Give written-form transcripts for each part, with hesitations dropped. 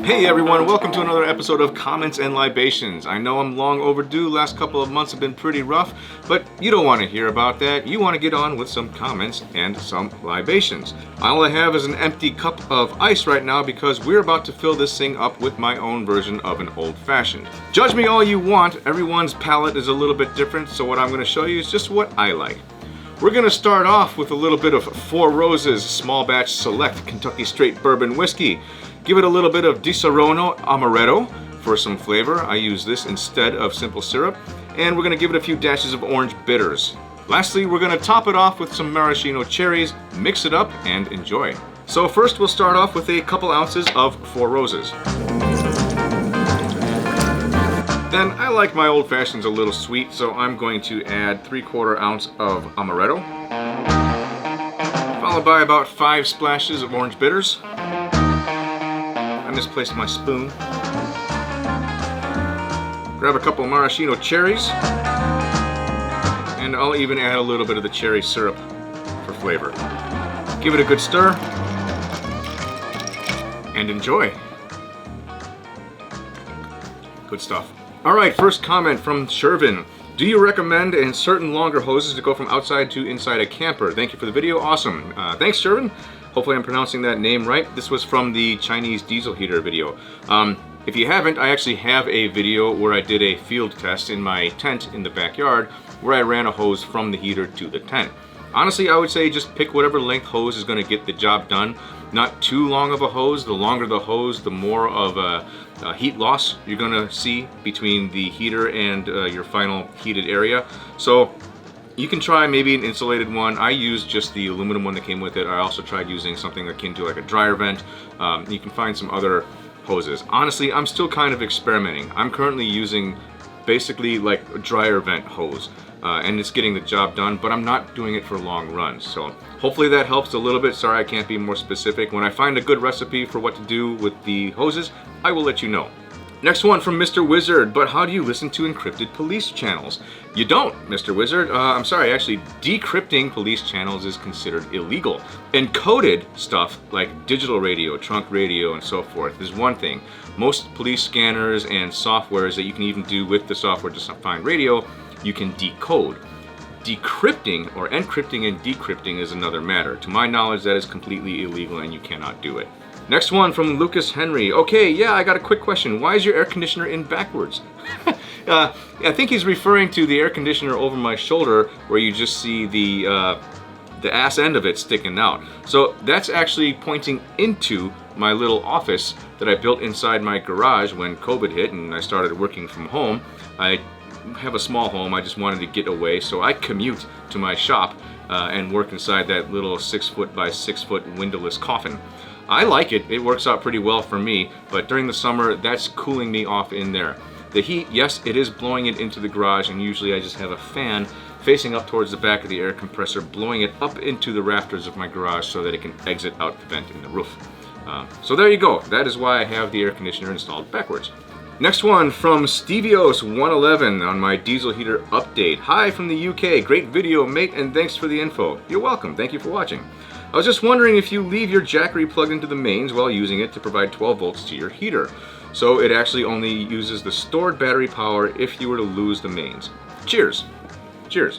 Hey everyone, welcome to another episode of Comments and Libations. I know I'm long overdue, last couple of months have been pretty rough, but you don't want to hear about that. You want to get on with some comments and some libations. All I have is an empty cup of ice right now because we're about to fill this thing up with my own version of an old-fashioned. Judge me all you want, everyone's palate is a little bit different, so what I'm going to show you is just what I like. We're going to start off with a little bit of Four Roses Small Batch Select Kentucky Straight Bourbon Whiskey. Give it a little bit of Di Serono Amaretto for some flavor. I use this instead of simple syrup. And we're going to give it a few dashes of orange bitters. Lastly, we're going to top it off with some maraschino cherries, mix it up, and enjoy. So first we'll start off with a couple ounces of Four Roses. Then I like my old fashions a little sweet, so I'm going to add 3/4 ounce of amaretto, followed by about 5 splashes of orange bitters. I misplaced my spoon. Grab a couple maraschino cherries, and I'll even add a little bit of the cherry syrup for flavor. Give it a good stir, and enjoy. Good stuff. Alright, first comment from Shervin. Do you recommend in certain longer hoses to go from outside to inside a camper? Thank you for the video. Awesome. Thanks, Shervin. Hopefully I'm pronouncing that name right. This was from the Chinese diesel heater video. If you haven't, I actually have a video where I did a field test in my tent in the backyard where I ran a hose from the heater to the tent. Honestly, I would say just pick whatever length hose is going to get the job done. Not too long of a hose. The longer the hose, the more of a heat loss you're going to see between the heater and your final heated area. So you can try maybe an insulated one. I used just the aluminum one that came with it. I also tried using something akin to like a dryer vent. You can find some other hoses. Honestly, I'm still kind of experimenting. I'm currently using basically like a dryer vent hose. And it's getting the job done, but I'm not doing it for long runs. So hopefully that helps a little bit. Sorry I can't be more specific. When I find a good recipe for what to do with the hoses, I will let you know. Next one from Mr. Wizard. But how do you listen to encrypted police channels? You don't, Mr. Wizard. I'm sorry, actually, decrypting police channels is considered illegal. Encoded stuff like digital radio, trunk radio, and so forth is one thing. Most police scanners and softwares that you can even do with the software to find radio, you can decode. Decrypting or encrypting and decrypting is another matter. To my knowledge, that is completely illegal and you cannot do it. Next one from Lucas Henry. Okay, yeah, I got a quick question. Why is your air conditioner in backwards? I think he's referring to the air conditioner over my shoulder where you just see the ass end of it sticking out. So that's actually pointing into my little office that I built inside my garage when COVID hit and I started working from home. I have a small home, I just wanted to get away, so I commute to my shop and work inside that little 6-foot by 6-foot windowless coffin. I like it, it works out pretty well for me, but during the summer that's cooling me off in there. The heat, yes, it is blowing it into the garage, and usually I just have a fan facing up towards the back of the air compressor, blowing it up into the rafters of my garage so that it can exit out the vent in the roof. So there you go, that is why I have the air conditioner installed backwards. Next one from Stevios111 on my diesel heater update. Hi from the UK, great video mate, and thanks for the info. You're welcome, thank you for watching. I was just wondering if you leave your Jackery plugged into the mains while using it to provide 12 volts to your heater. So it actually only uses the stored battery power if you were to lose the mains. Cheers. Cheers.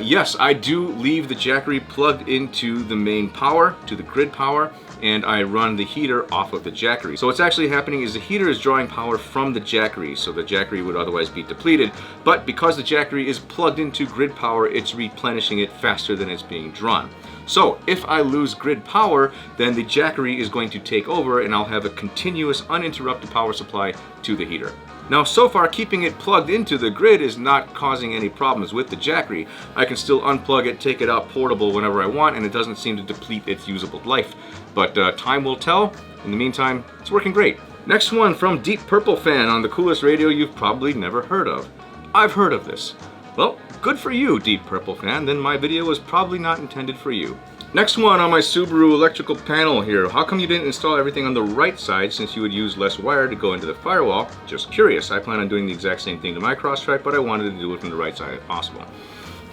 Yes, I do leave the Jackery plugged into the main power, to the grid power, and I run the heater off of the Jackery. So what's actually happening is the heater is drawing power from the Jackery, so the Jackery would otherwise be depleted, but because the Jackery is plugged into grid power, it's replenishing it faster than it's being drawn. So if I lose grid power, then the Jackery is going to take over and I'll have a continuous uninterrupted power supply to the heater. Now so far keeping it plugged into the grid is not causing any problems with the Jackery. I can still unplug it, take it out portable whenever I want, and it doesn't seem to deplete its usable life. But time will tell. In the meantime, it's working great. Next one from Deep Purple Fan on the coolest radio you've probably never heard of. I've heard of this. Well, good for you, Deep Purple Fan, then my video was probably not intended for you. Next one on my Subaru electrical panel here. How come you didn't install everything on the right side since you would use less wire to go into the firewall? Just curious. I plan on doing the exact same thing to my Crosstrek, but I wanted to do it from the right side if possible.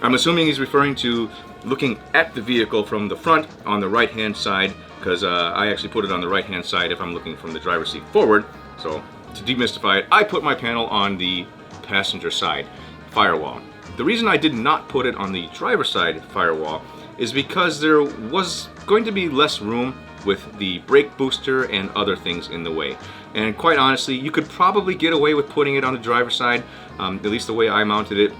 I'm assuming he's referring to looking at the vehicle from the front on the right hand side because I actually put it on the right hand side if I'm looking from the driver's seat forward. So to demystify it, I put my panel on the passenger side firewall. The reason I did not put it on the driver's side firewall is because there was going to be less room with the brake booster and other things in the way. And quite honestly, you could probably get away with putting it on the driver's side, at least the way I mounted it.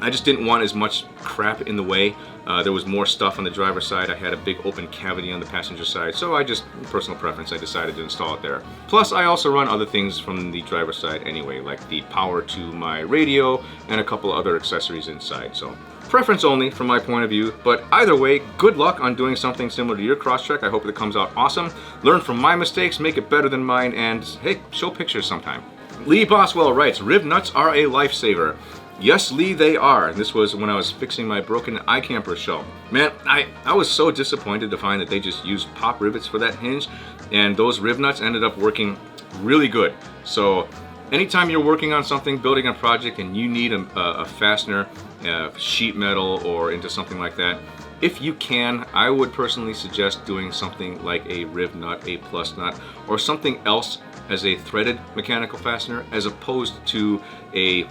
I just didn't want as much crap in the way. There was more stuff on the driver's side. I had a big open cavity on the passenger side, so I just, personal preference, I decided to install it there. Plus, I also run other things from the driver's side anyway, like the power to my radio and a couple other accessories inside. So preference only from my point of view, but either way, good luck on doing something similar to your Crosstrek. I hope it comes out awesome. Learn from my mistakes, make it better than mine, and hey, show pictures sometime. Lee Boswell writes, "Rib nuts are a lifesaver." Yes, Lee, they are. This was when I was fixing my broken iCamper shelf. Man, I was so disappointed to find that they just used pop rivets for that hinge, and those rib nuts ended up working really good. So anytime you're working on something, building a project, and you need a fastener, sheet metal, or into something like that, if you can, I would personally suggest doing something like a rib nut, a plus nut, or something else as a threaded mechanical fastener, as opposed to a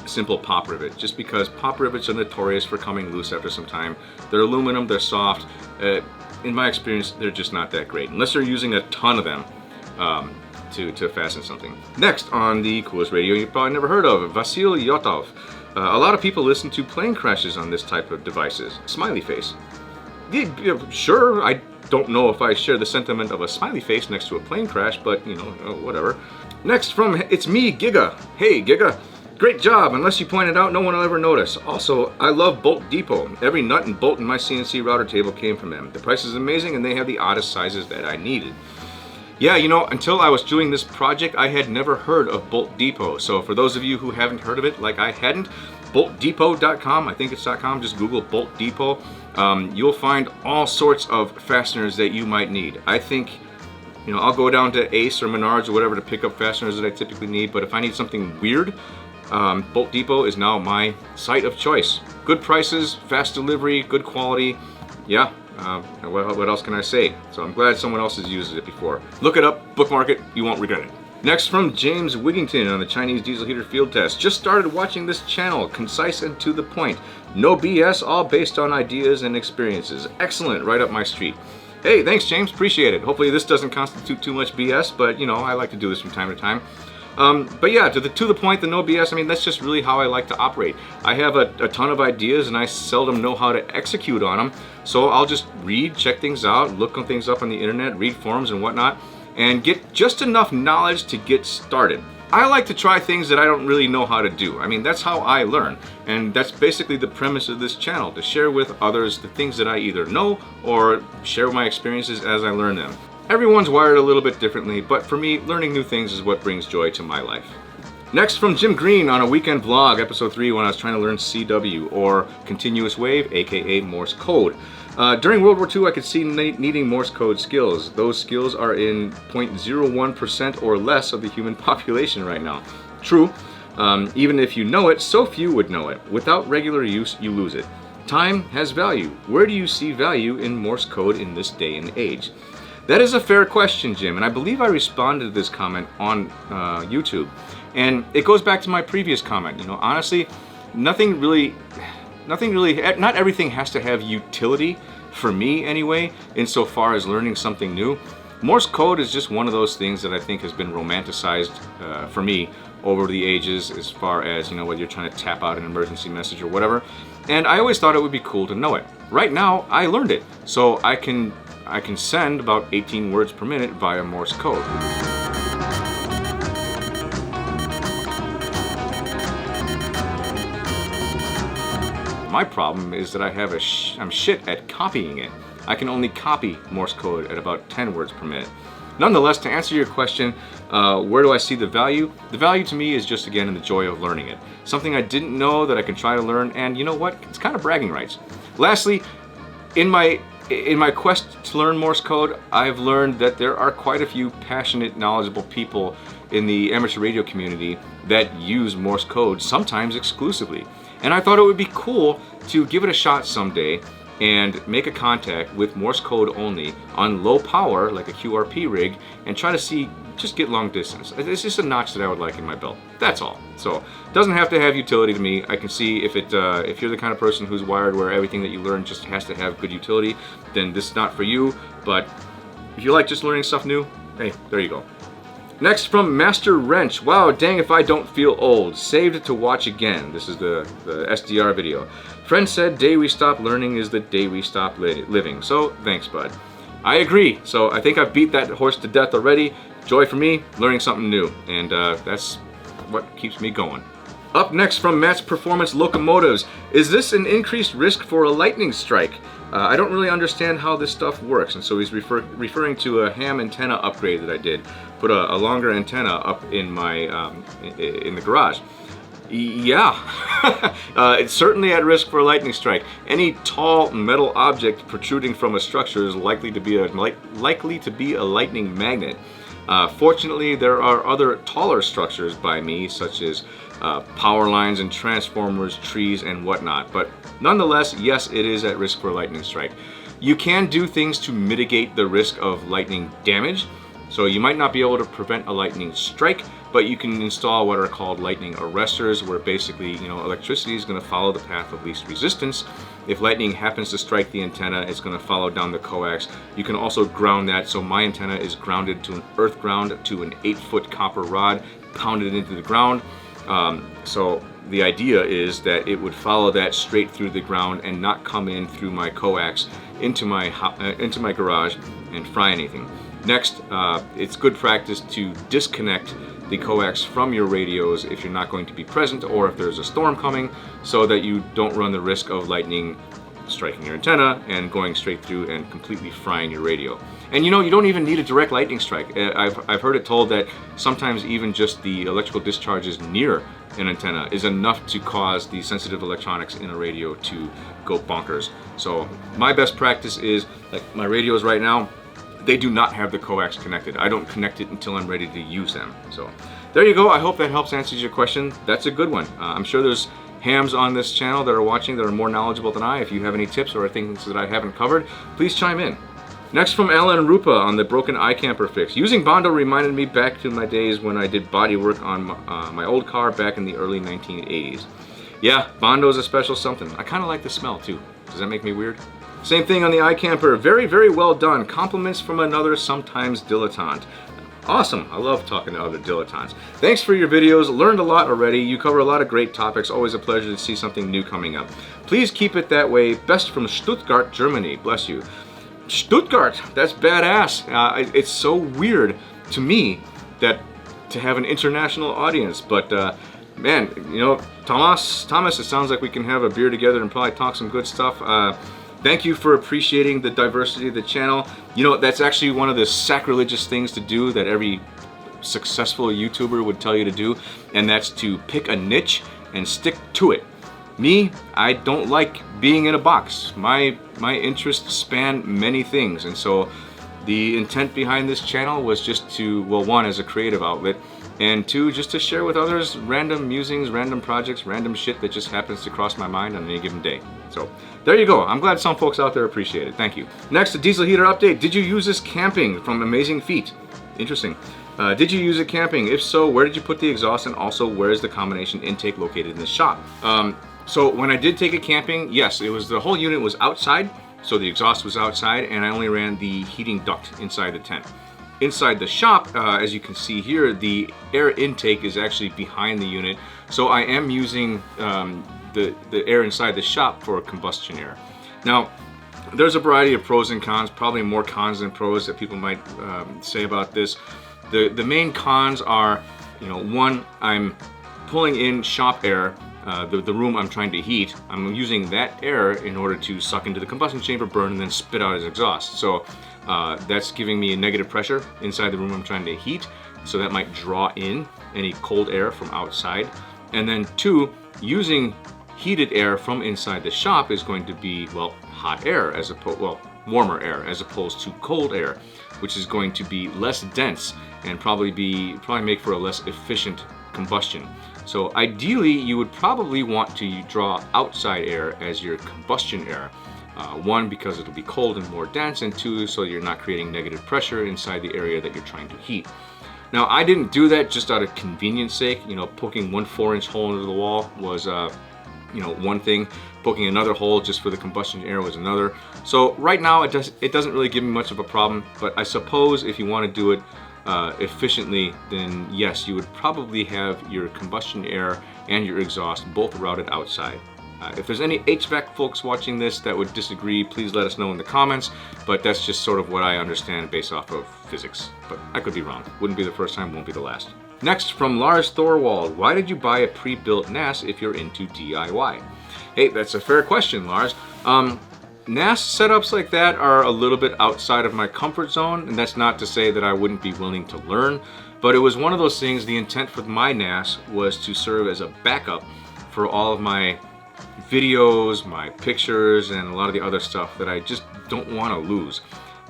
simple pop rivet, just because pop rivets are notorious for coming loose after some time. They're aluminum, they're soft. In my experience, they're just not that great, unless you're using a ton of them to fasten something. Next on the coolest radio you've probably never heard of, Vasil Yotav. A lot of people listen to plane crashes on this type of devices. Smiley face. Yeah, sure, I don't know if I share the sentiment of a smiley face next to a plane crash, but you know, whatever. Next from It's Me, Giga. Hey, Giga. Great job. Unless you point it out, no one will ever notice. Also, I love Bolt Depot. Every nut and bolt in my CNC router table came from them. The price is amazing, and they have the oddest sizes that I needed. Yeah, you know, until I was doing this project, I had never heard of Bolt Depot. So for those of you who haven't heard of it, like I hadn't, boltdepot.com, I think it's .com, just Google Bolt Depot. You'll find all sorts of fasteners that you might need. I think, you know, I'll go down to Ace or Menards or whatever to pick up fasteners that I typically need, but if I need something weird, Bolt Depot is now my site of choice. Good prices, fast delivery, good quality. Yeah, what else can I say? So I'm glad someone else has used it before. Look it up, bookmark it, you won't regret it. Next from James Wigington on the Chinese diesel heater field test. Just started watching this channel, concise and to the point. No BS, all based on ideas and experiences. Excellent, right up my street. Hey, thanks James, appreciate it. Hopefully this doesn't constitute too much BS, but you know, I like to do this from time to time. But yeah, to the point, the no BS, I mean, that's just really how I like to operate. I have a ton of ideas and I seldom know how to execute on them. So I'll just read, check things out, look on things up on the internet, read forums and whatnot, and get just enough knowledge to get started. I like to try things that I don't really know how to do. I mean, that's how I learn. And that's basically the premise of this channel, to share with others the things that I either know or share my experiences as I learn them. Everyone's wired a little bit differently, but for me, learning new things is what brings joy to my life. Next from Jim Green on a weekend vlog, episode 3, when I was trying to learn CW, or continuous wave, aka Morse code. During World War II, I could see needing Morse code skills. Those skills are in 0.01% or less of the human population right now. True, even if you know it, so few would know it. Without regular use, you lose it. Time has value. Where do you see value in Morse code in this day and age? That is a fair question, Jim, and I believe I responded to this comment on YouTube. And it goes back to my previous comment. You know, honestly, not everything has to have utility, for me anyway, insofar as learning something new. Morse code is just one of those things that I think has been romanticized for me over the ages, as far as, you know, whether you're trying to tap out an emergency message or whatever. And I always thought it would be cool to know it. Right now, I learned it, so I can send about 18 words per minute via Morse code. My problem is that I'm shit at copying it. I can only copy Morse code at about 10 words per minute. Nonetheless, to answer your question, where do I see the value? The value to me is just, again, in the joy of learning it. Something I didn't know that I can try to learn, and you know what? It's kind of bragging rights. Lastly, in my quest to learn Morse code, I've learned that there are quite a few passionate, knowledgeable people in the amateur radio community that use Morse code, sometimes exclusively. And I thought it would be cool to give it a shot someday and make a contact with Morse code only on low power, like a QRP rig, and try to see, just get long distance. It's just a notch that I would like in my belt. That's all. So it doesn't have to have utility to me. I can see if if you're the kind of person who's wired where everything that you learn just has to have good utility, then this is not for you. But if you like just learning stuff new, hey, there you go. Next from Master Wrench. Wow, dang if I don't feel old. Saved to watch again. This is the SDR video. Friend said, day we stop learning is the day we stop living. So, thanks, bud. I agree. So, I think I've beat that horse to death already. Joy for me, learning something new. And that's what keeps me going. Up next from Matt's Performance Locomotives. Is this an increased risk for a lightning strike? I don't really understand how this stuff works. And so he's referring to a ham antenna upgrade that I did. Put a longer antenna up in my in the garage. Yeah, it's certainly at risk for a lightning strike. Any tall metal object protruding from a structure is likely to be a lightning magnet. Fortunately, there are other taller structures by me, such as power lines and transformers, trees, and whatnot. But nonetheless, yes, it is at risk for a lightning strike. You can do things to mitigate the risk of lightning damage. So you might not be able to prevent a lightning strike, but you can install what are called lightning arresters, where basically, electricity is going to follow the path of least resistance. If lightning happens to strike the antenna, it's going to follow down the coax. You can also ground that, so my antenna is grounded to an earth ground to an 8-foot copper rod, pounded into the ground. So the idea is that it would follow that straight through the ground and not come in through my coax into my garage and fry anything. Next, it's good practice to disconnect the coax from your radios if you're not going to be present or if there's a storm coming, so that you don't run the risk of lightning striking your antenna and going straight through and completely frying your radio. And you don't even need a direct lightning strike. I've heard it told that sometimes even just the electrical discharges near an antenna is enough to cause the sensitive electronics in a radio to go bonkers. So my best practice is, like my radios right now, they do not have the coax connected. I don't connect it until I'm ready to use them. So there you go. I hope that helps answer your question. That's a good one. I'm sure there's hams on this channel that are watching that are more knowledgeable than I. If you have any tips or things that I haven't covered, please chime in. Next from Alan Rupa on the broken iCamper fix. Using Bondo reminded me back to my days when I did body work on my old car back in the early 1980s. Yeah, Bondo is a special something. I kind of like the smell too. Does that make me weird? Same thing on the iCamper. Very, very well done. Compliments from another sometimes dilettante. Awesome. I love talking to other dilettantes. Thanks for your videos. Learned a lot already. You cover a lot of great topics. Always a pleasure to see something new coming up. Please keep it that way. Best from Stuttgart, Germany. Bless you. Stuttgart. That's badass. It's so weird to me that to have an international audience, but man, Thomas, it sounds like we can have a beer together and probably talk some good stuff. Thank you for appreciating the diversity of the channel. That's actually one of the sacrilegious things to do that every successful YouTuber would tell you to do, and that's to pick a niche and stick to it. Me, I don't like being in a box. My interests span many things, and so the intent behind this channel was just to, well, one, as a creative outlet, and two, just to share with others random musings, random projects, random shit that just happens to cross my mind on any given day. So there you go. I'm glad some folks out there appreciate it. Thank you. Next, a diesel heater update. Did you use this camping? From Amazing Feet. Interesting. Did you use it camping? If so, where did you put the exhaust, and also where is the combination intake located in the shop? So when I did take it camping, yes, the whole unit was outside, so the exhaust was outside, and I only ran the heating duct inside the tent. Inside the shop, as you can see here, the air intake is actually behind the unit, so I am using the air inside the shop for combustion air. Now, there's a variety of pros and cons, probably more cons than pros that people might say about this. The main cons are, one, I'm pulling in shop air, the room I'm trying to heat. I'm using that air in order to suck into the combustion chamber, burn, and then spit out as exhaust. So that's giving me a negative pressure inside the room I'm trying to heat, so that might draw in any cold air from outside. And then two, using heated air from inside the shop is going to be, well, hot air as opposed, well, warmer air as opposed to cold air, which is going to be less dense and probably make for a less efficient combustion. So ideally, you would probably want to draw outside air as your combustion air. One, because it'll be cold and more dense, and two, so you're not creating negative pressure inside the area that you're trying to heat. Now, I didn't do that just out of convenience sake. You know, poking one 4-inch hole into the wall was, you know, one thing. Poking another hole just for the combustion air was another. So right now, it doesn't really give me much of a problem. But I suppose if you want to do it efficiently, then yes, you would probably have your combustion air and your exhaust both routed outside. If there's any HVAC folks watching this that would disagree, please let us know in the comments, but that's just sort of what I understand based off of physics. But I could be wrong. Wouldn't be the first time, won't be the last. Next, from Lars Thorwald, why did you buy a pre-built NAS if you're into DIY? Hey, that's a fair question, Lars. NAS setups like that are a little bit outside of my comfort zone, and that's not to say that I wouldn't be willing to learn, but it was one of those things. The intent for my NAS was to serve as a backup for all of my videos, my pictures, and a lot of the other stuff that I just don't want to lose.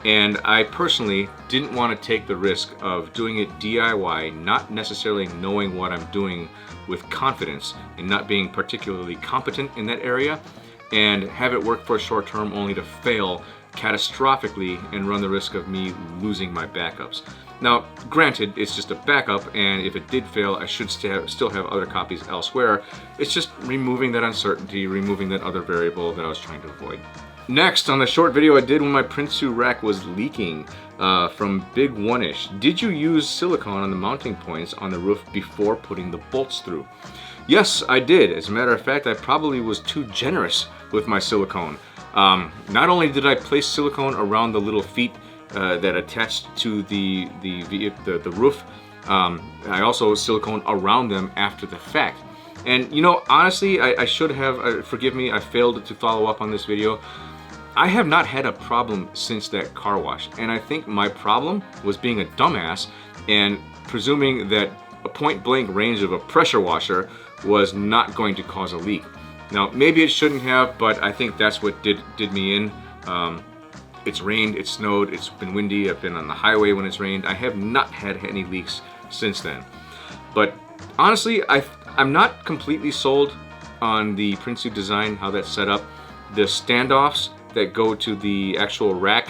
And I personally didn't want to take the risk of doing it DIY, not necessarily knowing what I'm doing with confidence and not being particularly competent in that area, and have it work for a short term only to fail catastrophically and run the risk of me losing my backups. Now, granted, it's just a backup, and if it did fail, I should still have other copies elsewhere. It's just removing that uncertainty, removing that other variable that I was trying to avoid. Next, on the short video I did when my Prinsu rack was leaking from Big One-ish, did you use silicone on the mounting points on the roof before putting the bolts through? Yes, I did. As a matter of fact, I probably was too generous with my silicone. Not only did I place silicone around the little feet that attached to the roof, I also silicone around them after the fact. And you know, honestly, I should have, forgive me, I failed to follow up on this video. I have not had a problem since that car wash, and I think my problem was being a dumbass and presuming that a point-blank range of a pressure washer was not going to cause a leak. Now, maybe it shouldn't have, but I think that's what did me in. It's rained, it's snowed, it's been windy, I've been on the highway when it's rained. I have not had any leaks since then. But honestly, I'm not completely sold on the Prinsu design, how that's set up. The standoffs that go to the actual rack,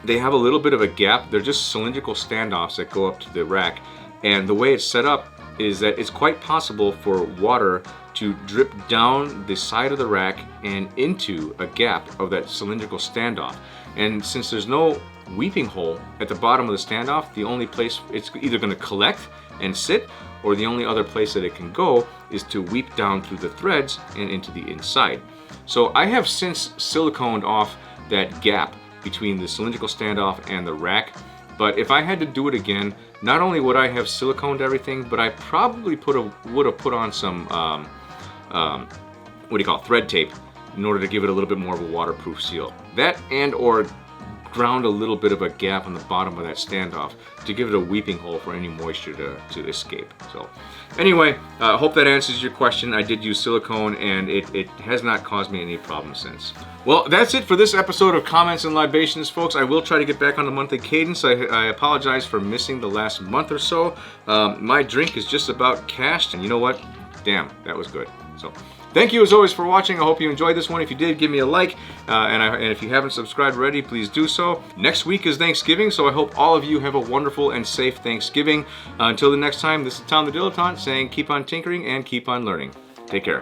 they have a little bit of a gap. They're just cylindrical standoffs that go up to the rack. And the way it's set up is that it's quite possible for water to drip down the side of the rack and into a gap of that cylindrical standoff. And since there's no weeping hole at the bottom of the standoff, the only place it's either going to collect and sit, or the only other place that it can go is to weep down through the threads and into the inside. So I have since siliconed off that gap between the cylindrical standoff and the rack, but if I had to do it again, not only would I have siliconed everything, but I probably would have put on some thread tape in order to give it a little bit more of a waterproof seal. That and or ground a little bit of a gap on the bottom of that standoff to give it a weeping hole for any moisture to escape. So anyway, I hope that answers your question. I did use silicone and it has not caused me any problems since. Well, that's it for this episode of Comments and Libations, folks. I will try to get back on the monthly cadence. I apologize for missing the last month or so. My drink is just about cashed, and you know what? Damn, that was good. So thank you as always for watching. I hope you enjoyed this one. If you did, give me a like. And if you haven't subscribed already, please do so. Next week is Thanksgiving, so I hope all of you have a wonderful and safe Thanksgiving. Until the next time, this is Tom the Dilettante saying keep on tinkering and keep on learning. Take care.